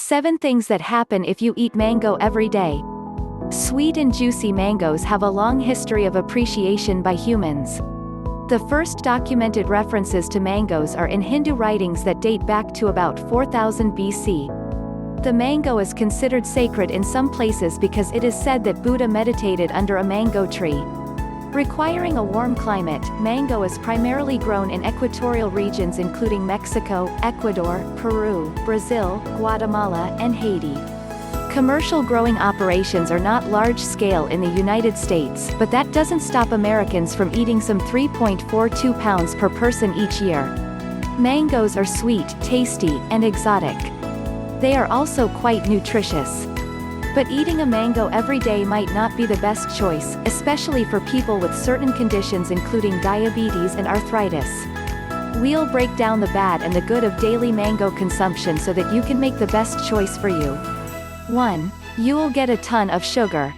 7 things that happen if you eat mango every day. Sweet and juicy mangoes have a long history of appreciation by humans. The first documented references to mangoes are in Hindu writings that date back to about 4000 BC. The mango is considered sacred in some places because it is said that Buddha meditated under a mango tree. Requiring a warm climate, mango is primarily grown in equatorial regions including Mexico, Ecuador, Peru, Brazil, Guatemala, and Haiti. Commercial growing operations are not large-scale in the United States, but that doesn't stop Americans from eating some 3.42 pounds per person each year. Mangoes are sweet, tasty, and exotic. They are also quite nutritious. But eating a mango every day might not be the best choice, especially for people with certain conditions including diabetes and arthritis. We'll break down the bad and the good of daily mango consumption so that you can make the best choice for you. 1. You'll get a ton of sugar.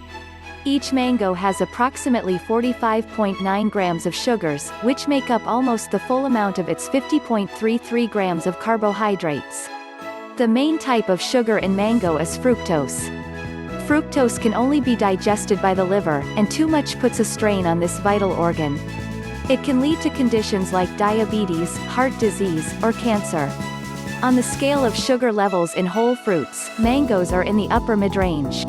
Each mango has approximately 45.9 grams of sugars, which make up almost the full amount of its 50.33 grams of carbohydrates. The main type of sugar in mango is fructose. Fructose can only be digested by the liver, and too much puts a strain on this vital organ. It can lead to conditions like diabetes, heart disease, or cancer. On the scale of sugar levels in whole fruits, mangoes are in the upper mid-range.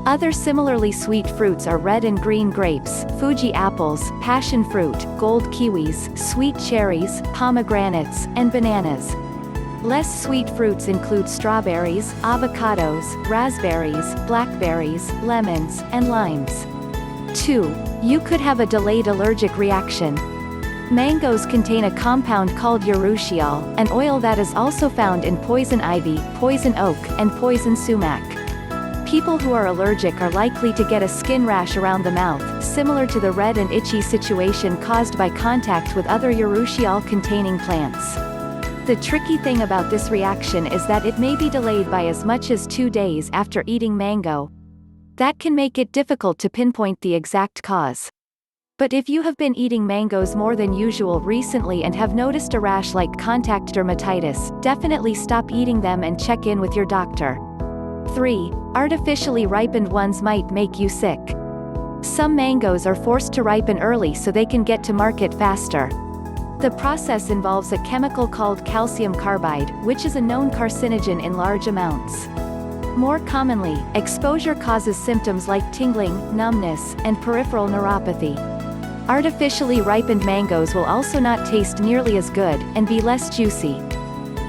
Other similarly sweet fruits are red and green grapes, Fuji apples, passion fruit, gold kiwis, sweet cherries, pomegranates, and bananas. Less sweet fruits include strawberries, avocados, raspberries, blackberries, lemons, and limes. 2. You could have a delayed allergic reaction. Mangoes contain a compound called urushiol, an oil that is also found in poison ivy, poison oak, and poison sumac. People who are allergic are likely to get a skin rash around the mouth, similar to the red and itchy situation caused by contact with other urushiol-containing plants. The tricky thing about this reaction is that it may be delayed by as much as 2 days after eating mango. That can make it difficult to pinpoint the exact cause. But if you have been eating mangoes more than usual recently and have noticed a rash like contact dermatitis, definitely stop eating them and check in with your doctor. 3. Artificially ripened ones might make you sick. Some mangoes are forced to ripen early so they can get to market faster. The process involves a chemical called calcium carbide, which is a known carcinogen in large amounts. More commonly, exposure causes symptoms like tingling, numbness, and peripheral neuropathy. Artificially ripened mangoes will also not taste nearly as good, and be less juicy.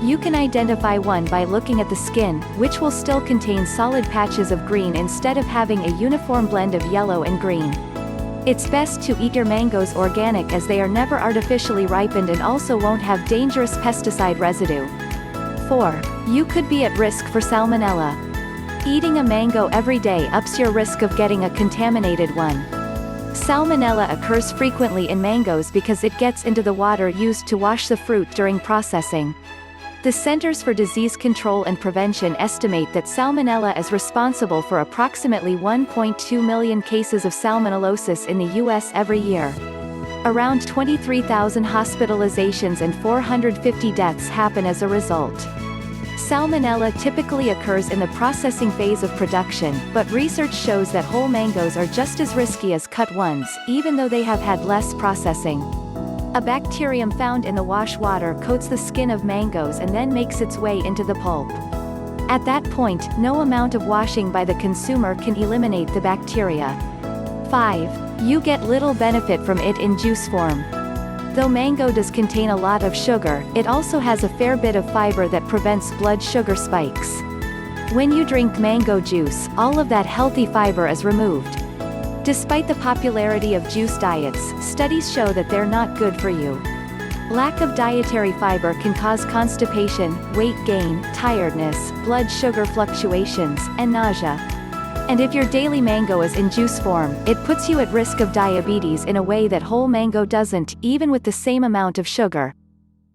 You can identify one by looking at the skin, which will still contain solid patches of green instead of having a uniform blend of yellow and green. It's best to eat your mangoes organic as they are never artificially ripened and also won't have dangerous pesticide residue. 4. You could be at risk for salmonella. Eating a mango every day ups your risk of getting a contaminated one. Salmonella occurs frequently in mangoes because it gets into the water used to wash the fruit during processing. The Centers for Disease Control and Prevention estimate that salmonella is responsible for approximately 1.2 million cases of salmonellosis in the U.S. every year. Around 23,000 hospitalizations and 450 deaths happen as a result. Salmonella typically occurs in the processing phase of production, but research shows that whole mangoes are just as risky as cut ones, even though they have had less processing. A bacterium found in the wash water coats the skin of mangoes and then makes its way into the pulp. At that point, no amount of washing by the consumer can eliminate the bacteria. 5. You get little benefit from it in juice form. Though mango does contain a lot of sugar, it also has a fair bit of fiber that prevents blood sugar spikes. When you drink mango juice, all of that healthy fiber is removed. Despite the popularity of juice diets, studies show that they're not good for you. Lack of dietary fiber can cause constipation, weight gain, tiredness, blood sugar fluctuations, and nausea. And if your daily mango is in juice form, it puts you at risk of diabetes in a way that whole mango doesn't, even with the same amount of sugar.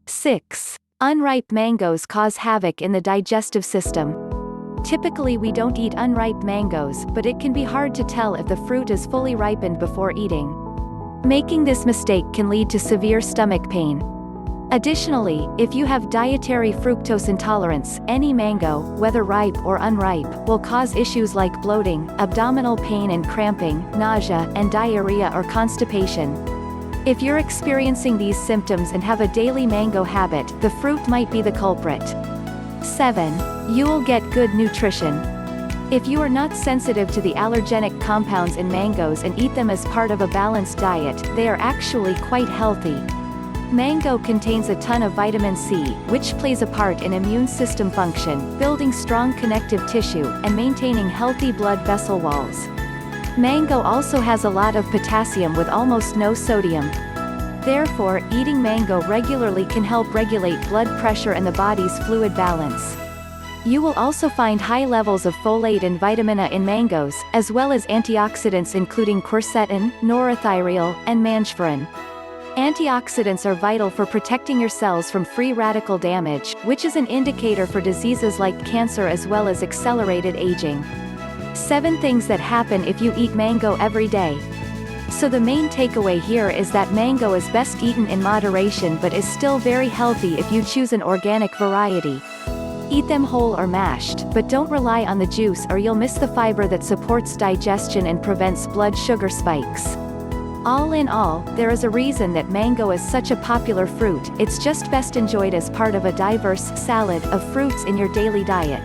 6. Unripe mangoes cause havoc in the digestive system. Typically we don't eat unripe mangoes, but it can be hard to tell if the fruit is fully ripened before eating. Making this mistake can lead to severe stomach pain. Additionally, if you have dietary fructose intolerance, any mango, whether ripe or unripe, will cause issues like bloating, abdominal pain and cramping, nausea, and diarrhea or constipation. If you're experiencing these symptoms and have a daily mango habit, the fruit might be the culprit. 7. You'll get good nutrition. If you are not sensitive to the allergenic compounds in mangoes and eat them as part of a balanced diet, they are actually quite healthy. Mango contains a ton of vitamin C, which plays a part in immune system function, building strong connective tissue, and maintaining healthy blood vessel walls. Mango also has a lot of potassium with almost no sodium. Therefore, eating mango regularly can help regulate blood pressure and the body's fluid balance. You will also find high levels of folate and vitamin A in mangoes, as well as antioxidants including quercetin, norethindrol, and mangifrin. Antioxidants are vital for protecting your cells from free radical damage, which is an indicator for diseases like cancer as well as accelerated aging. 7 things that happen if you eat mango every day. So the main takeaway here is that mango is best eaten in moderation but is still very healthy if you choose an organic variety. Eat them whole or mashed, but don't rely on the juice or you'll miss the fiber that supports digestion and prevents blood sugar spikes. All in all, there is a reason that mango is such a popular fruit. It's just best enjoyed as part of a diverse salad of fruits in your daily diet.